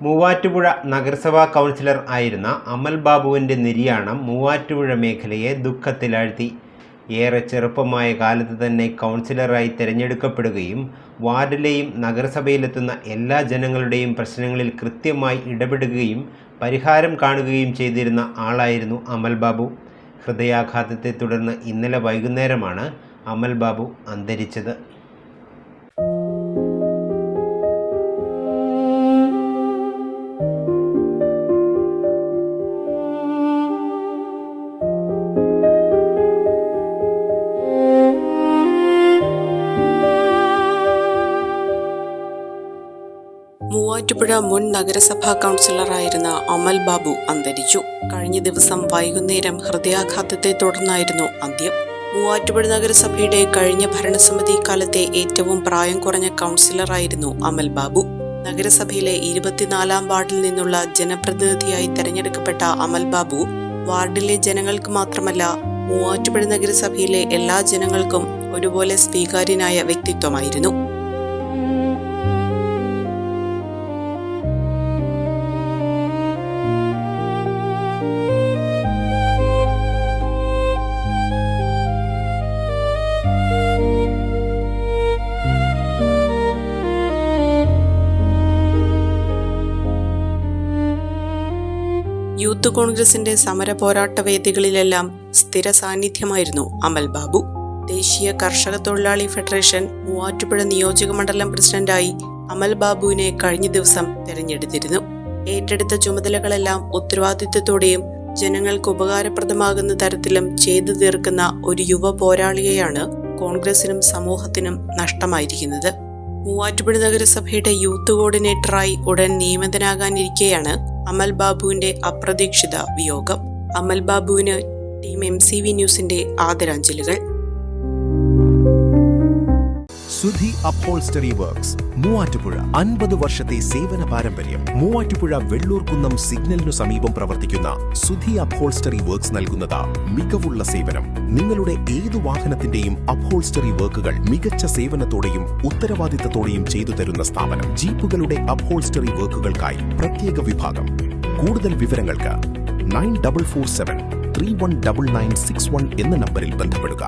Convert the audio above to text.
മൂവാറ്റുപുഴ നഗരസഭാ കൗൺസിലർ ആയിരുന്ന അമൽ ബാബുവിൻ്റെ നിര്യാണം മൂവാറ്റുപുഴ മേഖലയെ ദുഃഖത്തിലാഴ്ത്തി. ഏറെ ചെറുപ്പമായ കാലത്ത് തന്നെ കൗൺസിലറായി തിരഞ്ഞെടുക്കപ്പെടുകയും വാർഡിലെയും നഗരസഭയിലെത്തുന്ന എല്ലാ ജനങ്ങളുടെയും പ്രശ്നങ്ങളിൽ കൃത്യമായി ഇടപെടുകയും പരിഹാരം കാണുകയും ചെയ്തിരുന്ന ആളായിരുന്നു അമൽ ബാബു. ഹൃദയാഘാതത്തെ തുടർന്ന് ഇന്നലെ വൈകുന്നേരമാണ് അമൽ ബാബു അന്തരിച്ചത്. മൂവാറ്റുപുഴ മുൻ നഗരസഭാ കൗൺസിലറായിരുന്ന അമൽ ബാബു അന്തരിച്ചു. കഴിഞ്ഞ ദിവസം വൈകുന്നേരം ഹൃദയാഘാതത്തെ തുടർന്നായിരുന്നു അന്ത്യം. മൂവാറ്റുപുഴ നഗരസഭയുടെ കഴിഞ്ഞ ഭരണസമിതി കാലത്തെ ഏറ്റവും പ്രായം കുറഞ്ഞ കൗൺസിലറായിരുന്നു അമൽ ബാബു. നഗരസഭയിലെ 24-ാം വാർഡിൽ നിന്നുള്ള ജനപ്രതിനിധിയായി തെരഞ്ഞെടുക്കപ്പെട്ട അമൽ ബാബു വാർഡിലെ ജനങ്ങൾക്ക് മാത്രമല്ല മൂവാറ്റുപുഴ നഗരസഭയിലെ എല്ലാ ജനങ്ങൾക്കും ഒരുപോലെ സ്വീകാര്യനായ വ്യക്തിത്വമായിരുന്നു. യൂത്ത് കോൺഗ്രസിന്റെ സമര പോരാട്ട വേദികളിലെല്ലാം സ്ഥിര സാന്നിധ്യമായിരുന്നു അമൽ ബാബു. ദേശീയ കർഷക തൊഴിലാളി ഫെഡറേഷൻ മൂവാറ്റുപുഴ നിയോജക മണ്ഡലം പ്രസിഡന്റായി അമൽ ബാബുവിനെ കഴിഞ്ഞ ദിവസം തെരഞ്ഞെടുത്തിരുന്നു. ഏറ്റെടുത്ത ചുമതലകളെല്ലാം ഉത്തരവാദിത്വത്തോടെയും ജനങ്ങൾക്ക് ഉപകാരപ്രദമാകുന്ന തരത്തിലും ചെയ്തു തീർക്കുന്ന ഒരു യുവ പോരാളിയെയാണ് കോൺഗ്രസിനും സമൂഹത്തിനും നഷ്ടമായിരിക്കുന്നത്. മൂവാറ്റുപുഴ നഗരസഭയുടെ യൂത്ത് കോർഡിനേറ്ററായി ഉടൻ നിയമിതനാകാനിരിക്കെയാണ് അമൽ ബാബുവിന്റെ അപ്രതീക്ഷിത വിയോഗം. അമൽ ബാബുവിന് ടീം MCV ന്യൂസിന്റെ ആദരാഞ്ജലികൾ. സുധി അപ്ഹോൾസ്റ്ററി വർക്ക്സ് മൂവാറ്റുപുഴ 50 വർഷത്തെ സേവന പാരമ്പര്യം. മൂവാറ്റുപുഴ വെള്ളൂർക്കുന്നം സിഗ്നലിനു സമീപം പ്രവർത്തിക്കുന്ന സുധി അപ്ഹോൾസ്റ്ററി വർക്ക്സ് നൽകുന്നത് മികവുള്ള സേവനം. നിങ്ങളുടെ ഏതു വാഹനത്തിന്റെയും അപ്ഹോൾസ്റ്ററി വർക്കുകൾ മികച്ച സേവനത്തോടെയും ഉത്തരവാദിത്തത്തോടെയും ചെയ്തു തരുന്ന സ്ഥാപനം. ജീപ്പുകളുടെ അപ്ഹോൾസ്റ്ററി വർക്കുകൾക്കായി പ്രത്യേക വിഭാഗം. കൂടുതൽ വിവരങ്ങൾക്ക് 9447 319961 എന്ന നമ്പറിൽ ബന്ധപ്പെടുക.